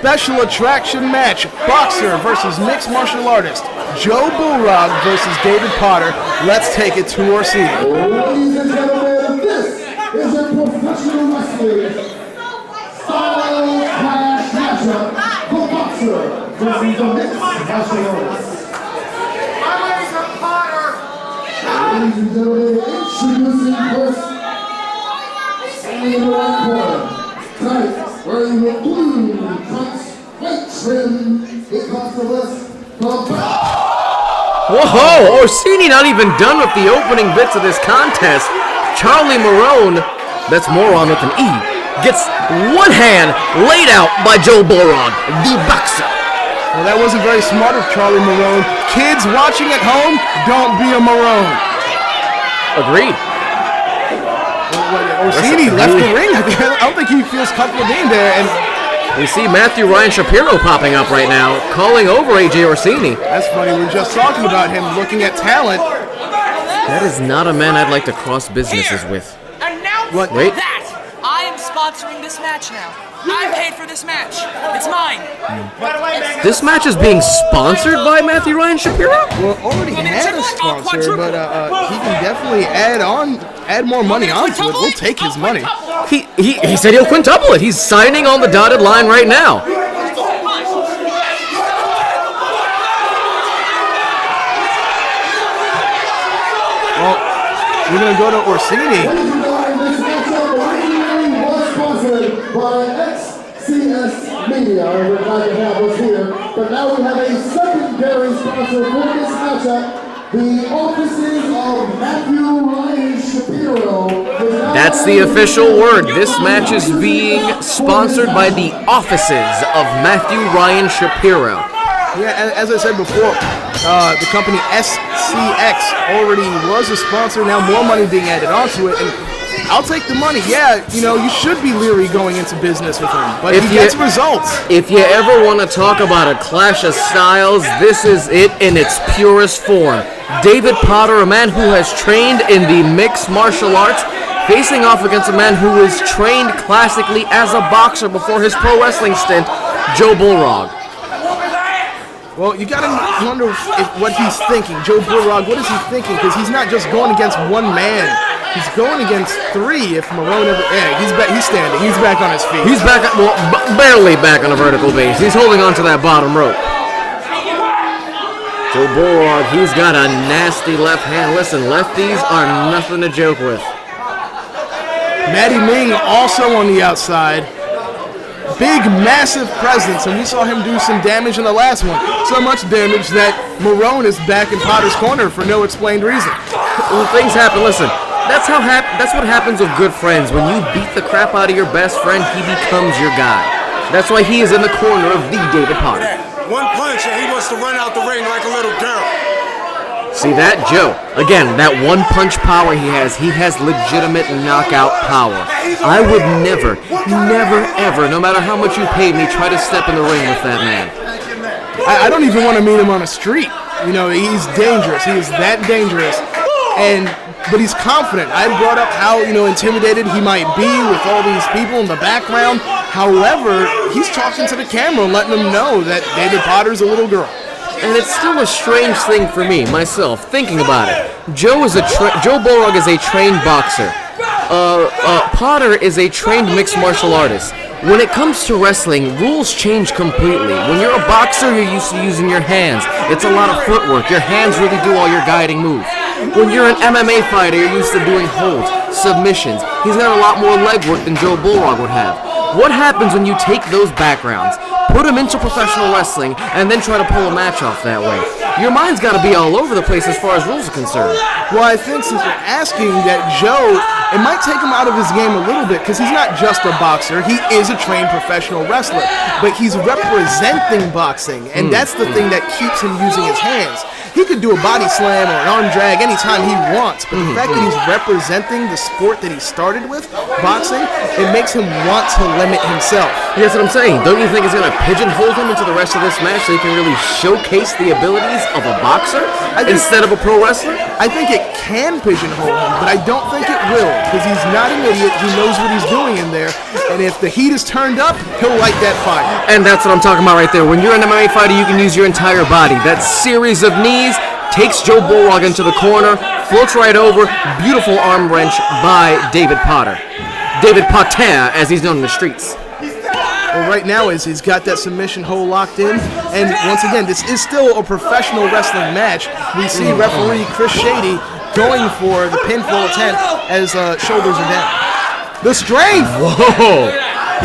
special attraction match, boxer versus mixed martial artist, Joe Bulrog versus David Potter. Let's take it to Orsini. Ladies and gentlemen, this is a professional wrestling style clash matchup, the boxer versus the mixed martial artist. Ladies and gentlemen, introducing first, standing in the right corner, tonight, wearing the blue trunks, white trim, it comes to us from Whoa! Orsini not even done with the opening bits of this contest. Charlie Marone, that's moron with an E, gets one hand laid out by Joe Bulrog, the boxer. Well, that wasn't very smart of Charlie Marone. Kids watching at home, don't be a Marone. Agreed. Orsini left the ring. I don't think he feels comfortable being there. And we see Matthew Ryan Shapiro popping up right now, calling over AJ Orsini. That's funny. We were just talking about him looking at talent. That is not a man I'd like to cross businesses with. Announce Wait. that! I am sponsoring this match now. I paid for this match. It's mine. This match is being sponsored by Matthew Ryan Shapiro? Well, already had a sponsor, but he can definitely add more money onto it. We'll take his money. He said he'll quintuple it. He's signing on the dotted line right now. Well, we're going to go to Orsini. By XCS Media, we're glad to have us here. But now we have a secondary sponsor for this matchup, the offices of Matthew Ryan Shapiro. That's the official word. This match is being sponsored by the offices of Matthew Ryan Shapiro. Yeah, as I said before, the company SCX already was a sponsor. Now more money being added onto it. And I'll take the money. Yeah, you should be leery going into business with him, but he gets results. If you ever want to talk about a clash of styles, this is it in its purest form. David Potter, a man who has trained in the mixed martial arts, facing off against a man who was trained classically as a boxer before his pro wrestling stint, Joe Bulrog. Well, you gotta wonder what he's thinking. Joe Bulrog, what is he thinking? Because he's not just going against one man. He's going against three. If Marone ever, he's back. He's standing. He's back on his feet. He's back, barely back on a vertical base. He's holding on to that bottom rope. Joe Bulrog, he's got a nasty left hand. Listen, lefties are nothing to joke with. Matty Ming also on the outside. Big, massive presence, and we saw him do some damage in the last one. So much damage that Marone is back in Potter's corner for no explained reason. Well, things happen. Listen, that's what happens with good friends. When you beat the crap out of your best friend, he becomes your guy. That's why he is in the corner of the David Potter. One punch and he wants to run out the ring like a little girl. See that, Joe? Again, that one punch power he has legitimate knockout power. I would never, ever, no matter how much you paid me, try to step in the ring with that man. I don't even want to meet him on a street. He's dangerous. He is that dangerous. But he's confident. I brought up how, intimidated he might be with all these people in the background. However, he's talking to the camera, letting them know that David Potter's a little girl. And it's still a strange thing for me, myself, thinking about it. Joe Bulrog is a trained boxer. Potter is a trained mixed martial artist. When it comes to wrestling, rules change completely. When you're a boxer, you're used to using your hands. It's a lot of footwork. Your hands really do all your guiding moves. When you're an MMA fighter, you're used to doing holds, submissions. He's got a lot more leg work than Joe Bulrog would have. What happens when you take those backgrounds, put them into professional wrestling, and then try to pull a match off that way? Your mind's got to be all over the place as far as rules are concerned. Well, I think since you're asking that Joe, it might take him out of his game a little bit because he's not just a boxer. He is a trained professional wrestler, but he's representing boxing, and that's the thing that keeps him using his hands. he could do a body slam or an arm drag anytime he wants, but the fact that he's representing the sport that he started with, boxing, it makes him want to limit himself. That's what I'm saying. Don't you think it's going to pigeonhole him into the rest of this match so he can really showcase the abilities of a boxer instead of a pro wrestler? I think it can pigeonhole him, but I don't think it will, because he's not an idiot. He knows what he's doing in there, and if the heat is turned up, he'll light that fire. And that's what I'm talking about right there. When you're an MMA fighter, you can use your entire body. That series of knees takes Joe Bulrog into the corner, floats right over, beautiful arm wrench by David Potter. David Pater, as he's known in the streets. Well, right now he's got that submission hold locked in, and once again, this is still a professional wrestling match. We see referee Chris Shady going for the pinfall attempt as shoulders are down. The strength! Whoa!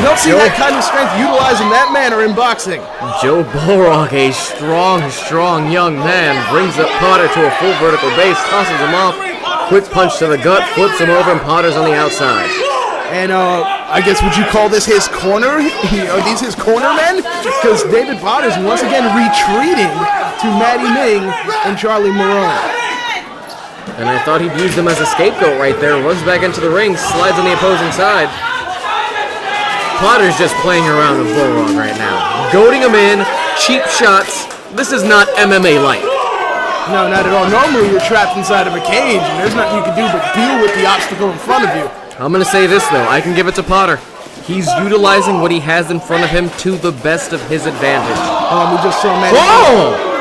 You don't see that kind of strength utilized in that manner in boxing. Joe Bulrog, a strong young man, brings up Potter to a full vertical base, tosses him off, quick punch to the gut, flips him over, and Potter's on the outside. And I guess, would you call this his corner? Are these his corner men? Because David Potter's once again retreating to Matty Ming and Charlie Marone. And I thought he'd use them as a scapegoat right there. Runs back into the ring, slides on the opposing side. Potter's just playing around with Bulrog right now. Goading him in, cheap shots. This is not MMA like. No, not at all. Normally you're trapped inside of a cage and there's nothing you can do but deal with the obstacle in front of you. I'm going to say this, though. I can give it to Potter. He's utilizing what he has in front of him to the best of his advantage. We just saw Matty Ming.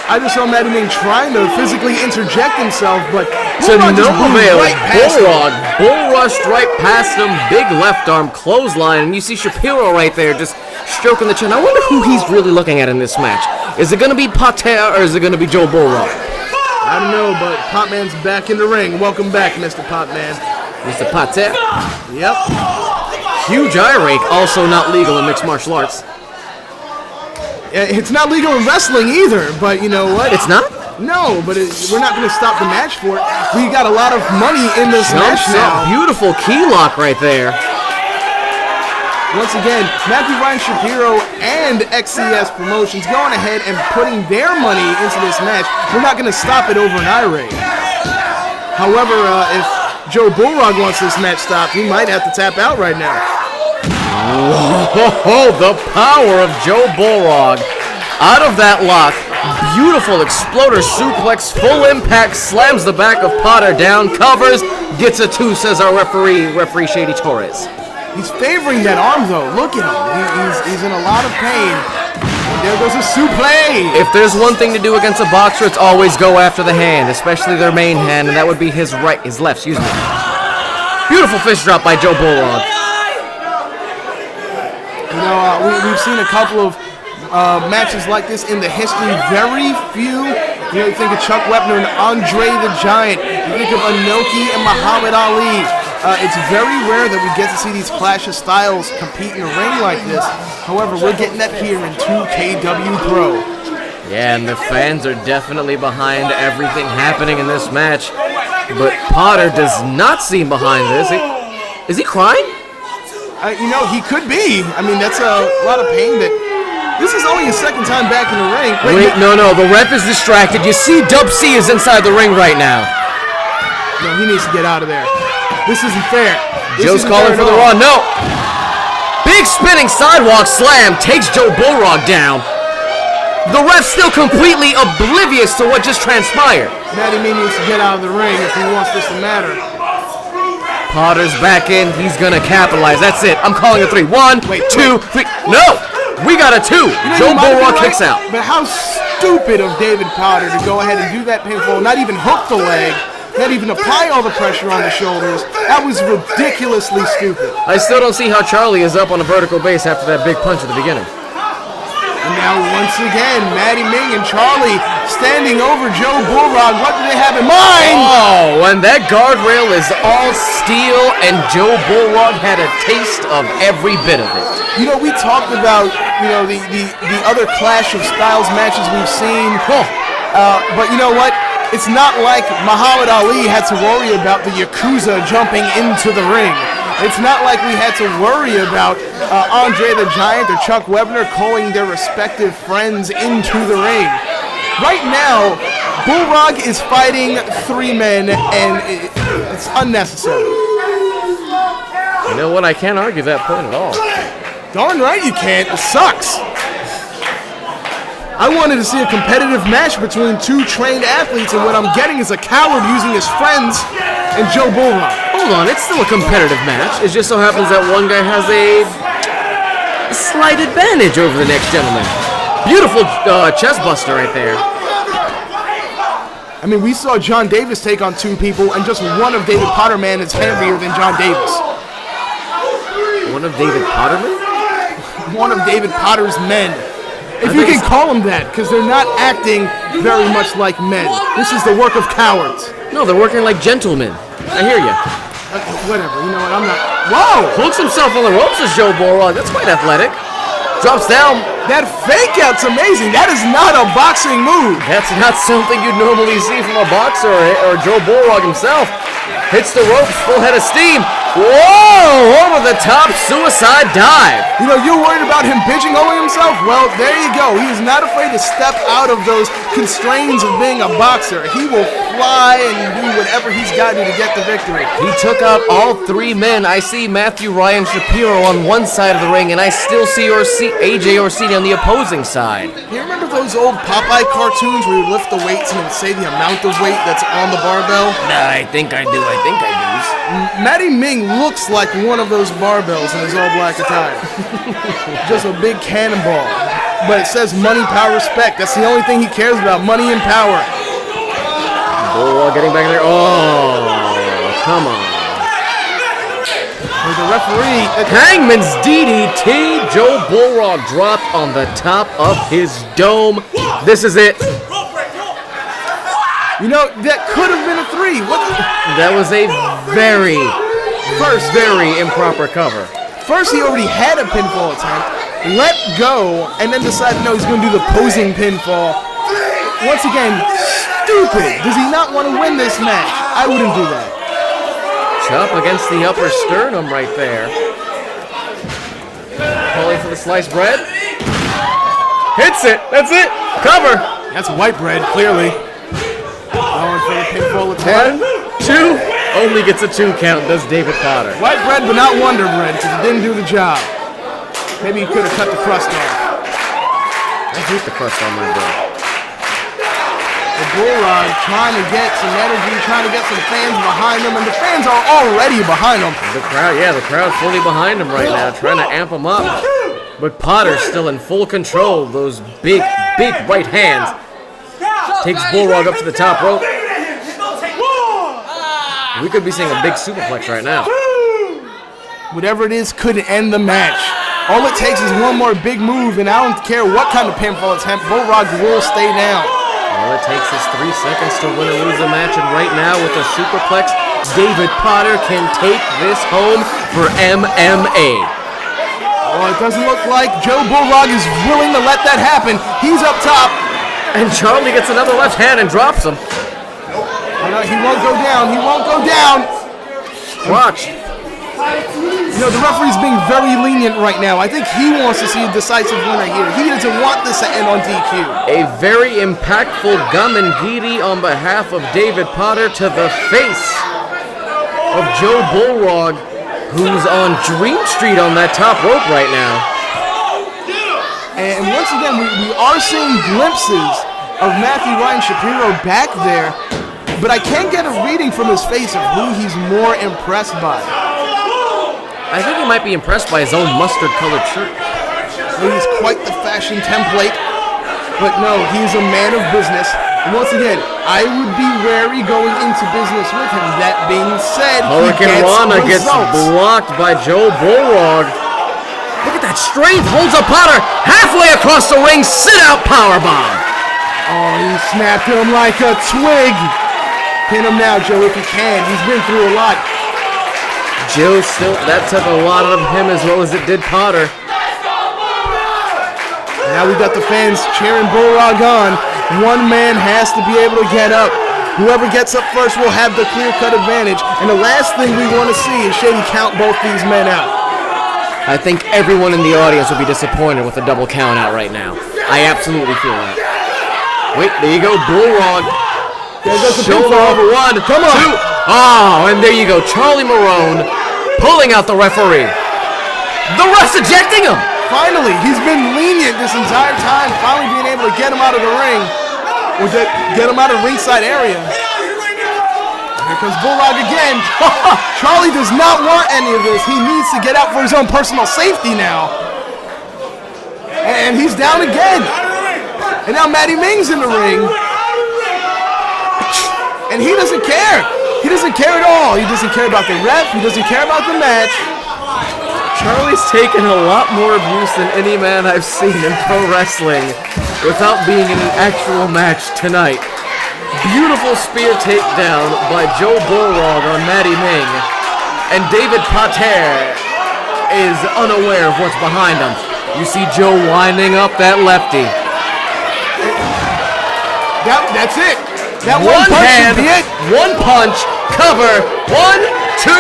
I just saw Matty Ming trying to physically interject himself, but to no avail. Right Bulrog bull rushed right past him. Big left arm clothesline, and you see Shapiro right there just stroking the chin. I wonder who he's really looking at in this match. Is it going to be Pater or is it going to be Joe Bulrog? I don't know, but Popman's back in the ring. Welcome back, Mr. Popman. Mr. Pater. Yep. Huge eye rake, also not legal in mixed martial arts. It's not legal in wrestling either, but you know what? It's not? No, but we're not going to stop the match for it. We got a lot of money in this match now. Beautiful key lock right there. Once again, Matthew Ryan Shapiro and XCS Promotions going ahead and putting their money into this match. We're not going to stop it over an eye rake. However, if Joe Bulrog wants this match stopped, he might have to tap out right now. Whoa, the power of Joe Bulrog. Out of that lock, beautiful exploder suplex, full impact, slams the back of Potter down, covers, gets a 2, says our referee Shady Torres. He's favoring that arm though, look at him, he's in a lot of pain. And there goes a suplex. If there's one thing to do against a boxer, it's always go after the hand, especially their main hand, and that would be his left, excuse me. Beautiful fist drop by Joe Bulrog. You know, we've seen a couple of matches like this in the history. Very few. You know, you think of Chuck Wepner and Andre the Giant. You think of Inoki and Muhammad Ali. It's very rare that we get to see these clash of styles compete in a ring like this. However, we're getting that here in 2KW Pro. Yeah, and the fans are definitely behind everything happening in this match. But Potter does not seem behind this. Is he crying? You know, he could be. I mean, that's a lot of pain that... This is only his second time back in the ring. Wait, no, the ref is distracted. You see Dub C is inside the ring right now. No, he needs to get out of there. This isn't fair. Joe's calling for the Raw. No! Big spinning sidewalk slam takes Joe Bulrog down. The ref still completely oblivious to what just transpired. Matty Ming needs to get out of the ring if he wants this to matter. Potter's back in. He's going to capitalize. That's it. I'm calling a 3. 1, 2, 3. No! We got a 2. You know, Joe Bulrog kicks out. But how stupid of David Potter to go ahead and do that pinfall, not even hook the leg, not even apply all the pressure on the shoulders. That was ridiculously stupid. I still don't see how Charlie is up on a vertical base after that big punch at the beginning. And now once again, Matty Ming and Charlie standing over Joe Bulrog. What do they have in mind? Oh, and that guardrail is all steel, and Joe Bulrog had a taste of every bit of it. You know, we talked about, you know, the other Clash of Styles matches we've seen. But you know what? It's not like Muhammad Ali had to worry about the Yakuza jumping into the ring. It's not like we had to worry about Andre the Giant or Chuck Wepner calling their respective friends into the ring. Right now, Bulrog is fighting 3 men, and it's unnecessary. You know what? I can't argue that point at all. Darn right you can't. It sucks. I wanted to see a competitive match between 2 trained athletes, and what I'm getting is a coward using his friends and Joe Bulrog. Hold on, it's still a competitive match. It just so happens that one guy has a slight advantage over the next gentleman. Beautiful chest buster right there. I mean, we saw John Davis take on 2 people, and just one of David Potterman is heavier than John Davis. One of David Potterman? One of David Potter's men. If you can call them that, because they're not acting very much like men. This is the work of cowards. No, they're working like gentlemen. I hear you. Whatever, you know what, I'm not... Whoa! Hooks himself on the ropes as Joe Bulrog. That's quite athletic. Drops down. That fake out's amazing. That is not a boxing move. That's not something you'd normally see from a boxer or Joe Bulrog himself. Hits the ropes, full head of steam. Whoa! Over the top suicide dive. You know, you're worried about him pigeonholing himself? Well, there you go. He is not afraid to step out of those constraints of being a boxer. He will fly and do whatever he's got to get the victory. He took out all 3 men. I see Matthew Ryan Shapiro on one side of the ring, and I still see AJ Orsini on the opposing side. You remember those old Popeye cartoons where you would lift the weights and it would say the amount of weight that's on the barbell? Nah, I think I do. Matty Ming looks like one of those barbells in his all-black attire. Just a big cannonball. But it says money, power, respect. That's the only thing he cares about, money and power. Bulrog getting back there. Oh, come on. There's a referee. Hangman's DDT. Joe Bulrog dropped on the top of his dome. This is it. You know, that could have been a 3. What? That was a very improper cover. First, he already had a pinfall attempt, let go, and then decided, no, he's going to do the posing pinfall. Once again, stupid. Does he not want to win this match? I wouldn't do that. Chop against the upper sternum right there. Calling for the sliced bread. Hits it. That's it. Cover. That's white bread, clearly. Going for the pinfall attempt. 1, 2. Only gets a 2 count, does David Potter. White bread, but not Wonder Bread, because it didn't do the job. Maybe he could have cut the crust off. I hate the crust on my bread. The Bulrog trying to get some energy, trying to get some fans behind him, and the fans are already behind him. The crowd's fully behind him right now, trying to amp him up. But Potter's still in full control of those big right hands. Takes Bulrog up to the top rope. We could be seeing a big superplex right now. Whatever it is could end the match. All it takes is one more big move, and I don't care what kind of pinfall attempt, Bulrog will stay down. All it takes is 3 seconds to win or lose a match, and right now with a superplex, David Potter can take this home for MMA. Well, it doesn't look like Joe Bulrog is willing to let that happen. He's up top. And Charlie gets another left hand and drops him. He won't go down. He won't go down. Watch. You know, the referee's being very lenient right now. I think he wants to see a decisive winner here. He doesn't want this to end on DQ. A very impactful gum and giri on behalf of David Potter to the face of Joe Bulrog, who's on Dream Street on that top rope right now. And once again, we are seeing glimpses of Matthew Ryan Shapiro back there, but I can't get a reading from his face of who he's more impressed by. I think he might be impressed by his own mustard-colored shirt. He's quite the fashion template, but no, he's a man of business. And once again, I would be wary going into business with him. That being said, Hurricane Rana gets blocked by Joe Bulrog. Look at that strength, holds up Potter halfway across the ring, sit-out powerbomb. Oh, he snapped him like a twig. Pin him now, Joe, if you can. He's been through a lot. Joe still, that took a lot out of him as well as it did Potter. Now we've got the fans cheering Bulrog on. One man has to be able to get up. Whoever gets up first will have the clear-cut advantage. And the last thing we want to see is Shady count both these men out. I think everyone in the audience will be disappointed with a double count out right now. I absolutely feel that. Wait, there you go, Bulrog. There goes the Shoulder pinfall. over one, Come on. two. Oh, and there you go, Charlie Marone pulling out the referee. The ref's ejecting him. Finally, he's been lenient this entire time, finally being able to get him out of the ring, or get him out of the ringside area. Here comes Bulrog again. Charlie does not want any of this. He needs to get out for his own personal safety now. And he's down again. And now Matty Ming's in the ring. And he doesn't care. He doesn't care at all. He doesn't care about the ref. He doesn't care about the match. Charlie's taken a lot more abuse than any man I've seen in pro wrestling without being in an actual match tonight. Beautiful spear takedown by Joe Bulrog on Matty Ming. And David Pater is unaware of what's behind him. You see Joe winding up that lefty. That's it. That One punch hand, should be it. one punch, cover, 1, 2,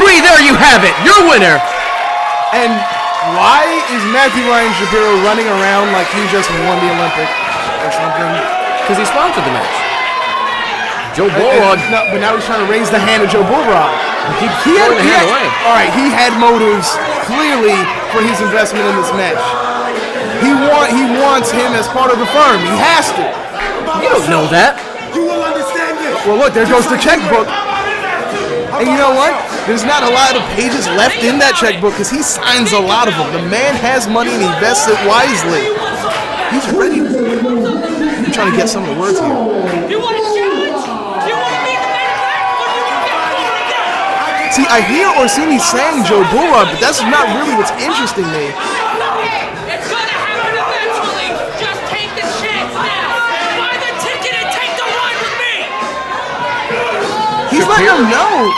3. There you have it, your winner. And why is Matthew Ryan Shapiro running around like he just won the Olympic or something? Because he sponsored the match. Joe Bulrog. No, but now he's trying to raise the hand of Joe Bulrog. He throwing the hand away. All right, he had motives clearly for his investment in this match. He wants him as part of the firm. He has to. You don't know that. You will understand this. Well, look, there goes the checkbook. And you know what? There's not a lot of pages left in that checkbook because he signs a lot of them. The man has money and he invests it wisely. He's ready. I'm trying to get some of the words here. You want a challenge? You want to be the main event? Or you want to get over again? See, I hear Orsini saying Joe Bulrog, but that's not really what's interesting me. It's gonna happen eventually. Just take the chance now. Buy the ticket and take the ride with me. He's letting him know